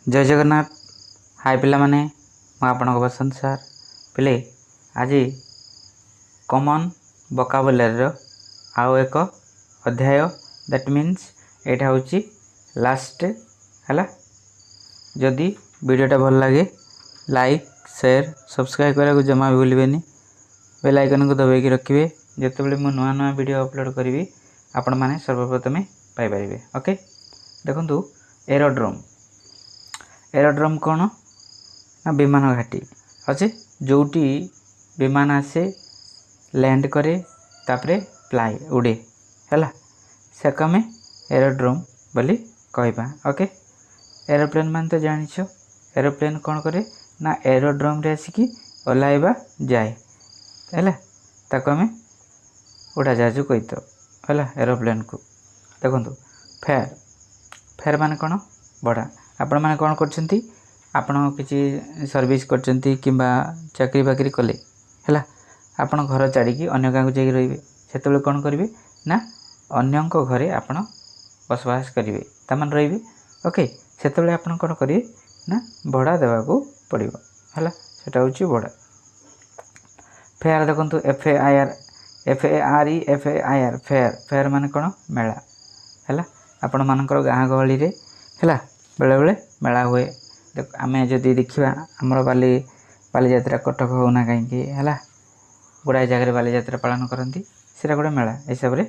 जय जगन्नाथ। हाय पिला माने मैं आपन बसंत सार पिले आज कॉमन वोकाबुलरी आउ एक अध्याय दैट मीन्स एटा होची लास्ट है। जदि वीडियोटा भल लगे लाइक शेयर सब्सक्राइब करा को जमा भी भूलिबेनी। बेल आइकन को दबाई रखिए जितेबाला मुझे नुआ नुआ वीडियो अपलोड करी आपण मैंने सर्वप्रथमे पाइपर। ओके देखु एरोड्रोम कौन ना विमान घाटी अच्छे जोटी विमान आसे लैंड करे तापरे फ्लाई उड़े है से आम एरोड्रोम बोली कहबा। ओके एरोप्लेन मान तो जानिछ एरोप्लेन कौन करे ना एरोड्रोम रे आसिकी ओह्लैबा जाए है ताको आम उड़ाजाहाज कही तो है एरोप्लेन को। देखो फेयर फेयर मान कौन बड़ा आपण मैंने कौन करछंती आपण किसी सर्विस करछंती किंबा चाकरी बाकरी कले है आपण घर छाड़ी अन्य गाँव को जाइए रही से कौन करेंगे ना अन्य घरे आपण बसवास करेंगे तामान रही। ओके से आपण कौन करेंगे ना भड़ा देवाक पड़ो है सेटा हूँ भड़ा। फेयर देखो FARE फेयर फेयर मान कौन मेला है आपण मानकर गाँ गहली है बेले बेले मेला हुए। देख आम जदि देखा आमर बालीजात्रा कटक होना कहीं है गुड़ाए जगह बालीजात्रा पालन करती सीटा गोटे मेला हिसाब से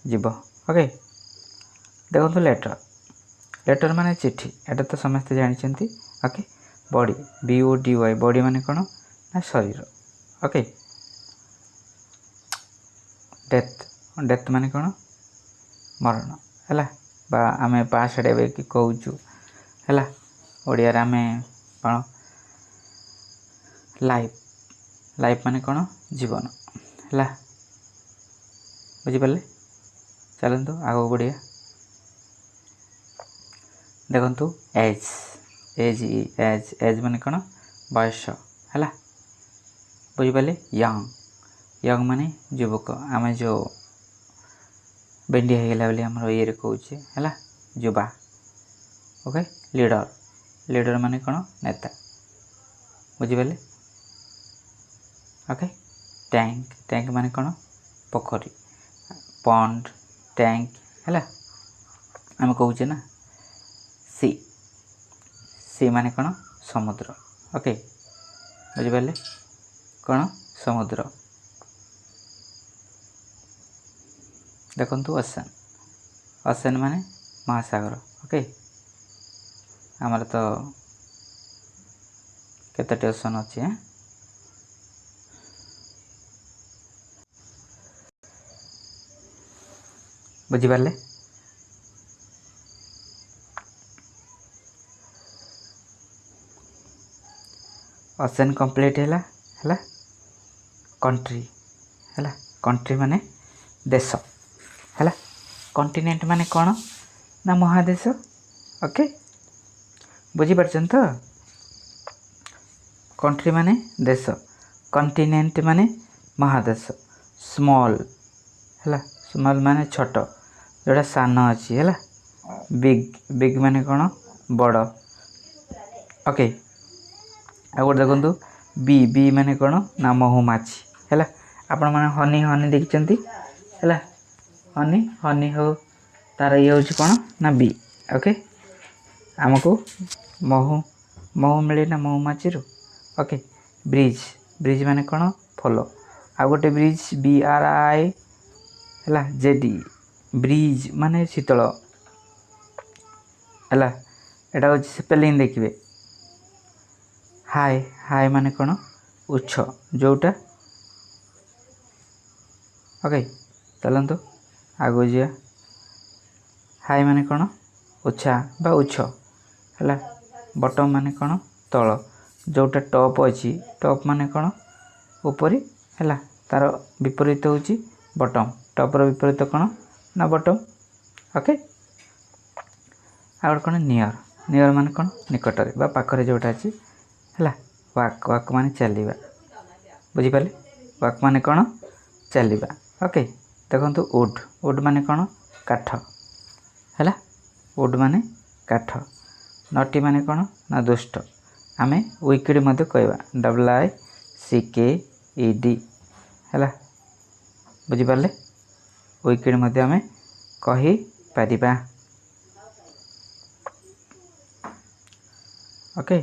जीव। ओके देखो लेटर लेटर माने चिट्ठी एटा तो समस्ते जानते। ओके बॉडी BODY बॉडी माने कौन ना शरीर। ओके डेथ डेथ माने कौन मरण है बा आम पास कि कहूँ है ओडिया आम कौन लाइफ लाइफ माने कौन जीवन है बुझिपारे। चलतु आगे बढ़िया देखु एज एज एज एज माने कौन बयस है बुझिपारे। यंग यंग माने युवक आम जो बेंडिया होगला बोली आम ये कहे है युवा। ओके लीडर लीडर माने कौन नेता बुझिपारे। ओके टैंक टैंक माने कौन पोखरी पॉन्ड टैंक है आम कहूचे ना सी सी माने कौन समुद्र। ओके बुझिपारे कौन समुद्र। देखु ओशन ओशन माने महासागर। ओके आमर तो केतोटी ओशन अच्छी बुझिपारे। ओशन कंप्लीट है कंट्री है कंट्री माने देश है कॉन्टिनेंट माने कौन ना महादेश। ओके बुझीपार तो कंट्री माने देश कॉन्टिनेंट माने महादेश स्मॉल है स्मॉल माने छोट जोड़ा सान अच्छी है बिग बिग माने कौन बड़। ओके आ गए देखु बी बी माने कौन ना महुमाछी है आपण मैंने हनी हनी देखते है हनी हनी हो तार ये हूँ कौन ना बी। ओके आमको महू महू मिले ना महुमाछी रू। ओके ब्रिज ब्रिज माने कौन फॉलो आ गोटे ब्रिज BRI है JD ब्रिज माने शीतल है एटा हूँ स्पेलिंग देखिए हाई हाई माने कौन उच्च जोटा। ओके चलतु आगो जा हाई माने कौन उच्चा बा उच्च है बटम माने कौन तल जोटा टॉप अच्छी टॉप माने कौन ऊपरी है तार विपरीत हूँ बटम टॉपर विपरीत कौन ना बटम। ओके आउ कौन नियर नियर माने कौन निकटरे बा पाखरे जोटा अच्छी है वाक वाक माने चलवा बुझिपारे वाक माने कौन चलवा। ओके देखो वुड वुड माने कौन काठ है वुड माने काठ नटी माने कौन ना दुष्ट आमे विकेड मध्य कहवा WICKED है बुझिपारे विकेड मध्य आमे कही पारिबा ओके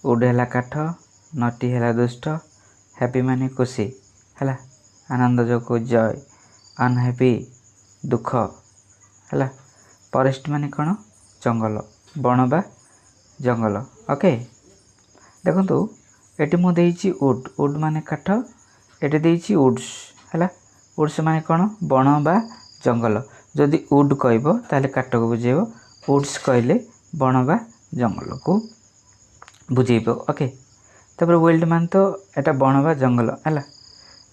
वुड है काठ नटी है दुष्ट हैप्पी माने खुशी है आनंद जो को जय अनहैप्पी दुख है फॉरेस्ट माने कौन जंगल बण बा जंगल ओके देखो ये मुझे वुड वुड माने काठ ये देती वुड्स है वुड्स माने कौन बण बा जंगल जदि वुड कहब ताले काठ को बुझेब वुड्स कहले बण बा जंगल को बुझेब ओके तापर वाइल्ड मान तो यहाँ बण बा जंगल है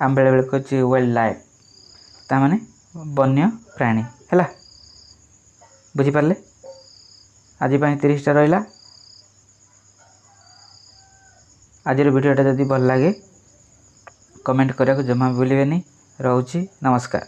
आम बेले बेले कहे वाइल्ड लाइफ ता माने वन्य प्राणी है बुझिपारे आज 30टा रहा आज वीडियोटा जदि भल लगे कमेंट करने को जमा भूलिए नहीं रोची नमस्कार।